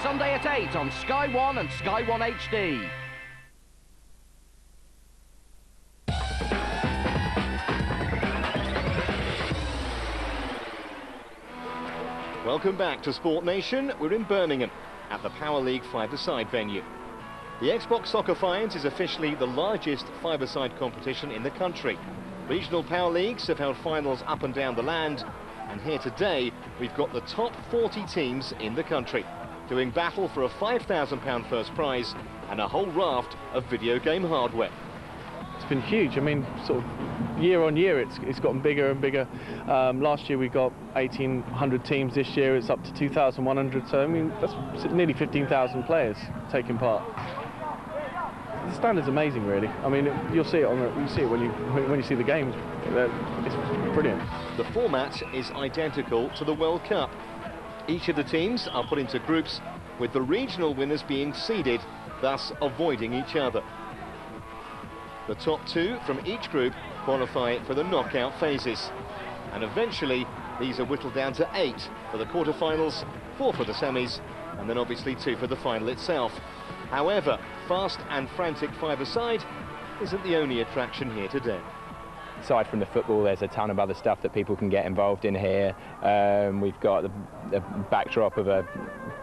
Sunday at 8 on Sky 1 and Sky 1 HD. Welcome back to Sport Nation. We're in Birmingham at the Powerleague 5-a-side venue. The Xbox Soccer 5's is officially the largest 5-a-side competition in the country. Regional Power Leagues have held finals up and down the land, and here today we've got the top 40 teams in the country doing battle for a £5,000 first prize and a whole raft of video game hardware. It's been huge. I mean, sort of year on year it's gotten bigger and bigger. Last year we got 1,800 teams. This year it's up to 2,100. So I mean, that's nearly 15,000 players taking part. The standard's amazing, really. I mean, you'll see it when you see the games. It's brilliant. The format is identical to the World Cup. Each of the teams are put into groups, with the regional winners being seeded, thus avoiding each other. The top 2 from each group qualify for the knockout phases, and eventually these are whittled down to 8 for the quarterfinals, 4 for the semis, and then obviously 2 for the final itself. However, fast and frantic 5-a-side isn't the only attraction here today. Aside from the football, there's a ton of other stuff that people can get involved in here. We've got the backdrop of a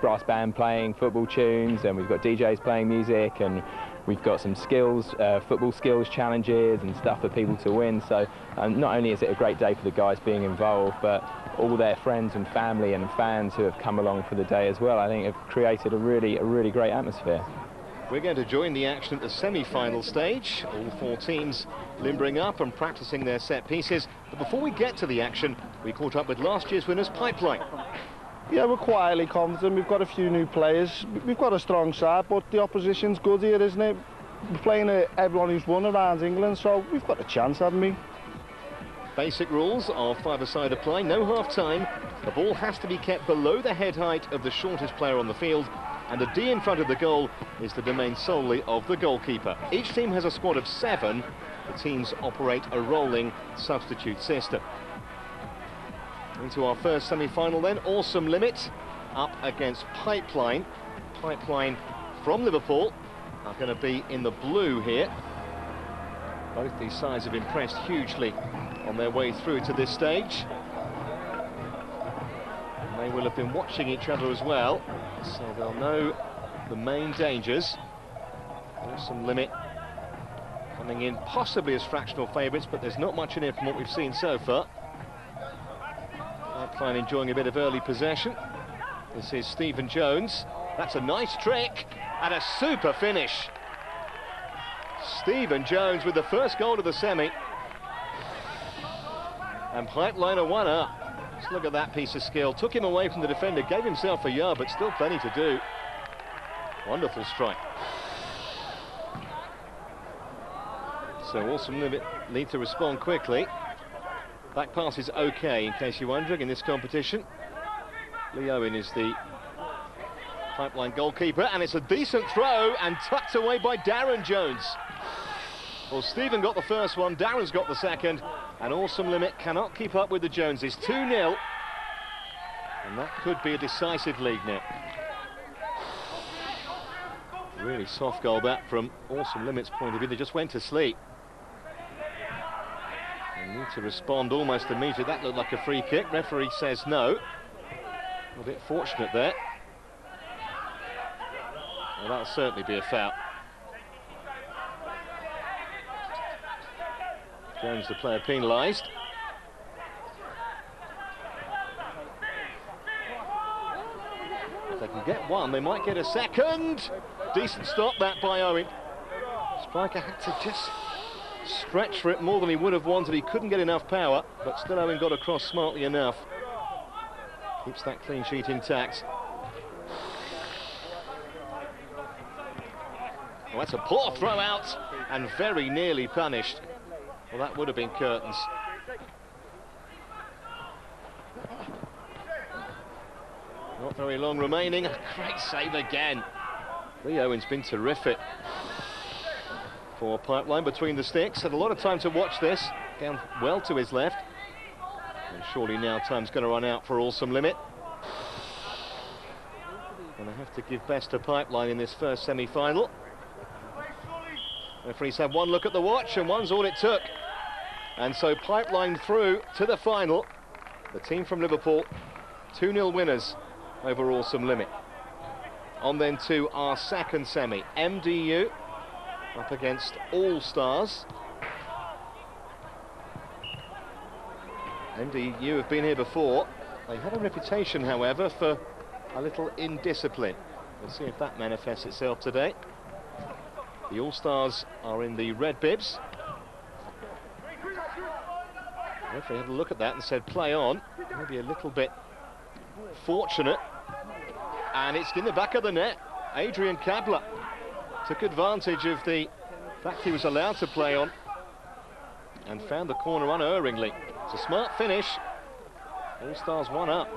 brass band playing football tunes, and we've got DJs playing music, and we've got some skills, football skills challenges and stuff for people to win. So not only is it a great day for the guys being involved, but all their friends and family and fans who have come along for the day as well, I think have created a really great atmosphere. We're going to join the action at the semi-final stage. All 4 teams limbering up and practicing their set pieces. But before we get to the action, we caught up with last year's winners, Pipeline. Yeah, we're quietly confident. We've got a few new players. We've got a strong side, but the opposition's good here, isn't it? We're playing everyone who's won around England, so we've got a chance, haven't we? Basic rules of 5-a-side apply. No half-time. The ball has to be kept below the head height of the shortest player on the field, and the D in front of the goal is the domain solely of the goalkeeper. Each team has a squad of 7. The teams operate a rolling substitute system. Into our first semi-final then, Awesome Limit up against Pipeline. Pipeline from Liverpool are going to be in the blue here. Both these sides have impressed hugely on their way through to this stage. And they will have been watching each other as well, so they'll know the main dangers. Awesome Limit coming in possibly as fractional favourites, but there's not much in it from what we've seen so far. Pipeline enjoying a bit of early possession. This is Stephen Jones. That's a nice trick and a super finish. Stephen Jones with the first goal of the semi. And Pipeline are 1 up. Just look at that piece of skill. Took him away from the defender, gave himself a yard, but still plenty to do. Wonderful strike. So Awesome Limit need to respond quickly. Back pass is okay, in case you're wondering, in this competition. Lee Owen is the Pipeline goalkeeper, and it's a decent throw and tucked away by Darren Jones. Well, Stephen got the first one, Darren's got the second, and Awesome Limit cannot keep up with the Joneses. 2-0, and that could be a decisive lead now. Really soft goal that from Awesome Limit's point of view. They just went to sleep. They need to respond almost immediately. That looked like a free kick. Referee says no. A bit fortunate there. Well, that'll certainly be a foul. Jones, the player, penalised. If they can get one, they might get a second. Decent stop that by Owen. Striker had to just stretch for it more than he would have wanted. He couldn't get enough power, but still Owen got across smartly enough. Keeps that clean sheet intact. Well, that's a poor throw out and very nearly punished. Well, that would have been curtains. Not very long remaining. A great save again. Lee Owen's been terrific for Pipeline between the sticks. Had a lot of time to watch this. Down well to his left. And surely now time's going to run out for Awesome Limit. Going to have to give best to Pipeline in this first semi-final. Referee's had one look at the watch, and one's all it took. And so Pipeline through to the final. The team from Liverpool, 2-0 winners over Awesome Limit. On then to our second semi, MDU up against Allstars. MDU have been here before. They have a reputation, however, for a little indiscipline. We'll see if that manifests itself today. The Allstars are in the red bibs. The referee had a look at that and said play on. Maybe a little bit fortunate. And it's in the back of the net. Adrian Kabler took advantage of the fact he was allowed to play on and found the corner unerringly. It's a smart finish. Allstars 1 up.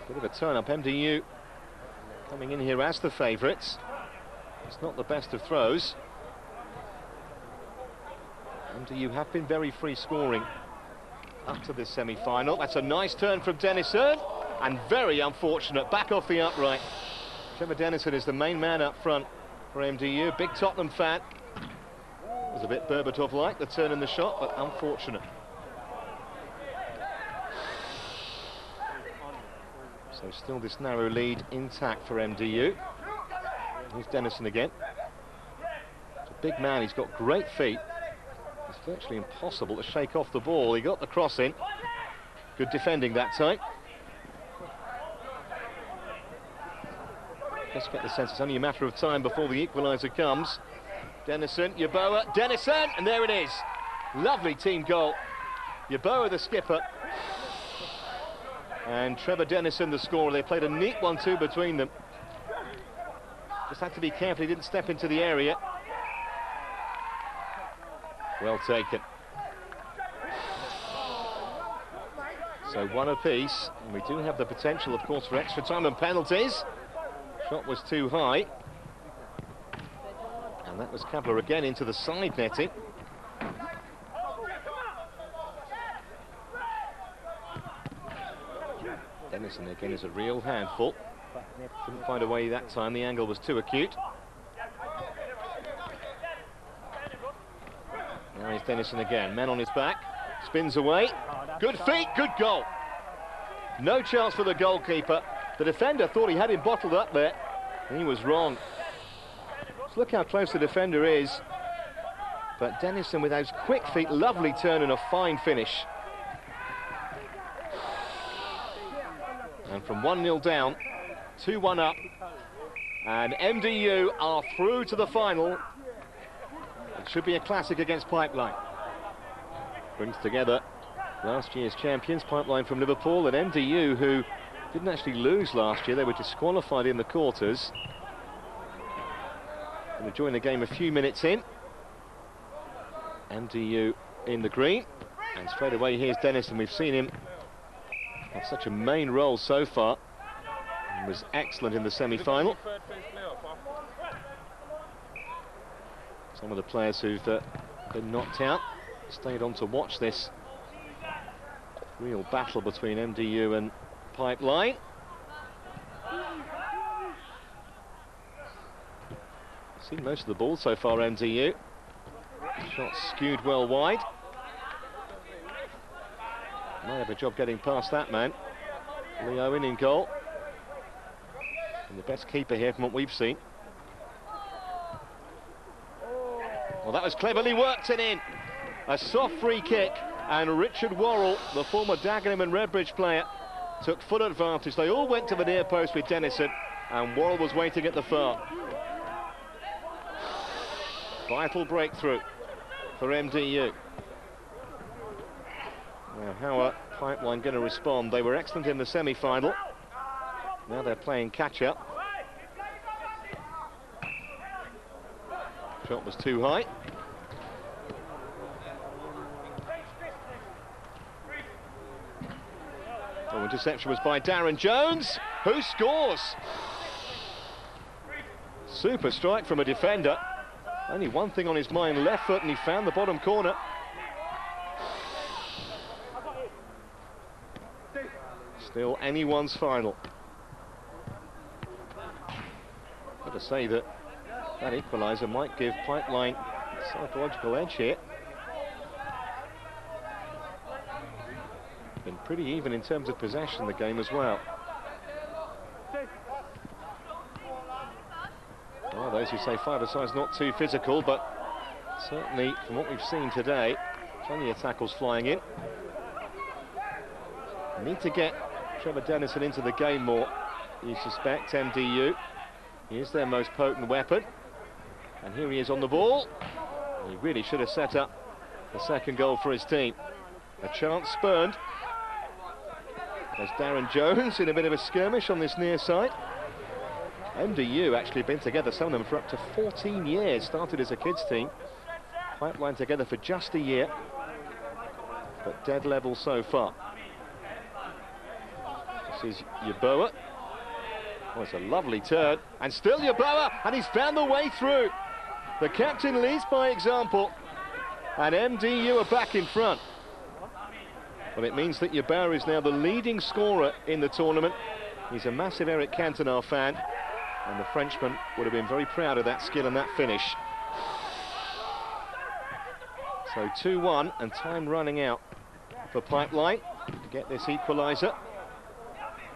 Bit of a turn up. MDU coming in here as the favourites. It's not the best of throws. MDU have been very free scoring up to this semi-final. That's a nice turn from Dennison, and very unfortunate, back off the upright. Trevor Dennison is the main man up front for MDU, big Tottenham fan. Was a bit Berbatov-like, the turn in the shot, but unfortunate. So still this narrow lead intact for MDU. Here's Dennison again. He's a big man, he's got great feet. It's virtually impossible to shake off the ball. He got the cross in. Good defending that time. Just get the sense it's only a matter of time before the equaliser comes. Dennison, Yeboah, Dennison, and there it is. Lovely team goal. Yeboah the skipper. And Trevor Dennison the scorer. They played a neat 1-2 between them. Just had to be careful he didn't step into the area. Well taken. So 1 apiece, and we do have the potential, of course, for extra time and penalties. Shot was too high. And that was Kabler again into the side netting. Dennison again is a real handful. Couldn't find a way that time, the angle was too acute. Now he's Dennison again, man on his back, spins away. Good feet, good goal. No chance for the goalkeeper. The defender thought he had him bottled up there. He was wrong. Just look how close the defender is. But Dennison with those quick feet, lovely turn and a fine finish. And from 1-0 down, 2-1 up. And MDU are through to the final. It should be a classic against Pipeline. Brings together last year's champions, Pipeline from Liverpool, and MDU, who didn't actually lose last year. They were disqualified in the quarters. Going to join the game a few minutes in. MDU in the green. And straight away, here's Dennison. We've seen him have such a main role so far. He was excellent in the semi-final. Some of the players who've been knocked out stayed on to watch this real battle between MDU and Pipeline. Seen most of the ball so far, MDU. Shot skewed well wide. Might have a job getting past that man. Lee Owen in goal. And the best keeper here from what we've seen. Well, that was cleverly worked and in. A soft free kick, and Richard Worrell, the former Dagenham and Redbridge player, took full advantage. They all went to the near post with Dennison, and Worrell was waiting at the far. Vital breakthrough for MDU. Now, how are Pipeline going to respond? They were excellent in the semi-final. Now they're playing catch-up. Shot was too high. Oh, interception was by Darren Jones, who scores. Super strike from a defender. Only one thing on his mind, left foot, and he found the bottom corner. Still anyone's final. to say that that equaliser might give Pipeline a psychological edge here. Been pretty even in terms of possession, the game as well. Well, those who say 5-a-side's not too physical, but certainly from what we've seen today, plenty of tackles flying in. Need to get Trevor Dennison into the game more, you suspect. MDU, he is their most potent weapon, and here he is on the ball. He really should have set up the second goal for his team. A chance spurned. There's Darren Jones in a bit of a skirmish on this near side. MDU actually been together, some of them for up to 14 years, started as a kids team. Pipeline together for just a year, but dead level so far. This is Yeboah. Oh, it's a lovely turn, and still Yeboah, and he's found the way through. The captain leads by example, and MDU are back in front. Well, it means that Yeboah is now the leading scorer in the tournament. He's a massive Eric Cantona fan, and the Frenchman would have been very proud of that skill and that finish. So 2-1, and time running out for Pipeline to get this equaliser.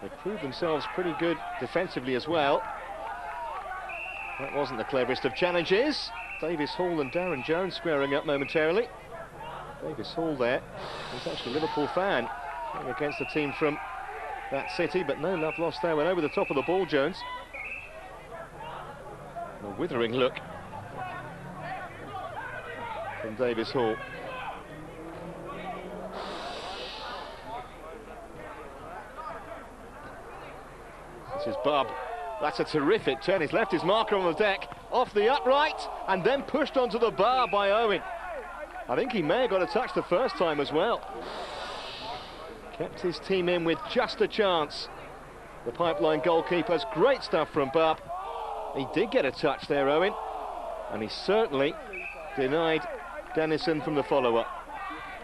They proved themselves pretty good defensively as well. That wasn't the cleverest of challenges. Davis Hall and Darren Jones squaring up momentarily. Davis Hall there, he's actually a Liverpool fan, playing against a team from that city, but no love lost there. Went over the top of the ball, Jones. A withering look from Davis Hall. This is Bub. That's a terrific turn. He's left his marker on the deck, off the upright, and then pushed onto the bar by Owen. I think he may have got a touch the first time as well. Kept his team in with just a chance. The Pipeline goalkeepers, great stuff from Bub. He did get a touch there, Owen, and he certainly denied Dennison from the follow-up.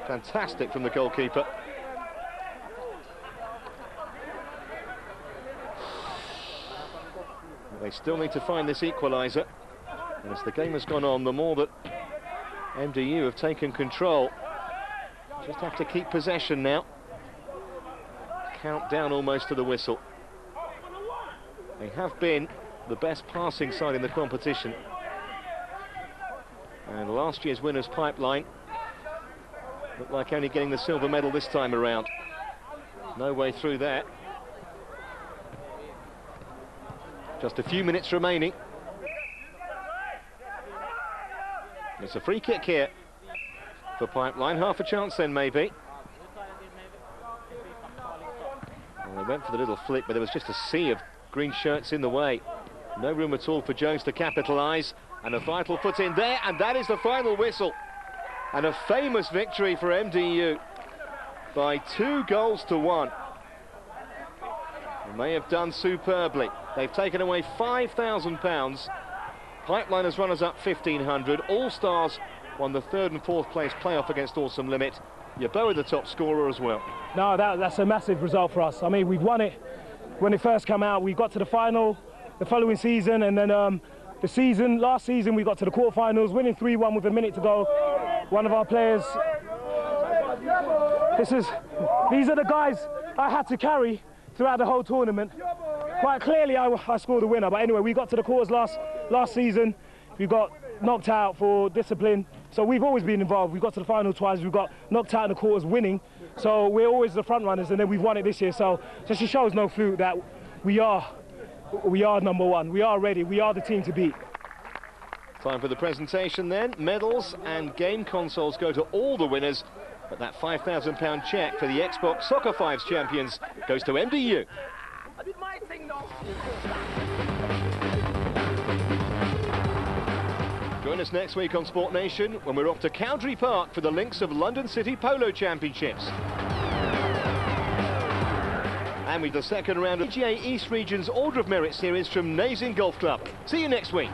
Fantastic from the goalkeeper. They still need to find this equaliser, and as the game has gone on, the more that MDU have taken control. Just have to keep possession now. Count down almost to the whistle. They have been the best passing side in the competition, and last year's winners Pipeline look like only getting the silver medal this time around. No way through there. Just a few minutes remaining. It's a free kick here for Pipeline. Half a chance then, maybe. Well, they went for the little flick, but there was just a sea of green shirts in the way. No room at all for Jones to capitalise, and a vital put in there, and that is the final whistle. And a famous victory for MDU by 2-1. And they have done superbly. They've taken away £5,000. Pipeline as runners-up 1,500. All-Stars won the 3rd and 4th place playoff against Awesome Limit. Yeboah the top scorer as well. No, that's a massive result for us. I mean, we've won it when it first came out. We got to the final the following season, and then last season we got to the quarterfinals, winning 3-1 with a minute to go. One of our players, these are the guys I had to carry throughout the whole tournament. Quite clearly I scored the winner, but anyway, we got to the quarters last season. We got knocked out for discipline, so we've always been involved. We got to the final twice, we got knocked out in the quarters winning, so we're always the front runners, and then we've won it this year. So just shows no fluke that we are number one. We are ready. We are the team to beat. Time for the presentation then. Medals and game consoles go to all the winners, but that £5,000 cheque for the Xbox Soccer 5's champions goes to MDU. I did my thing though. Join us next week on Sport Nation when we're off to Cowdrey Park for the links of London City Polo Championships. And with the second round of PGA East Region's Order of Merit Series from Nazing Golf Club. See you next week.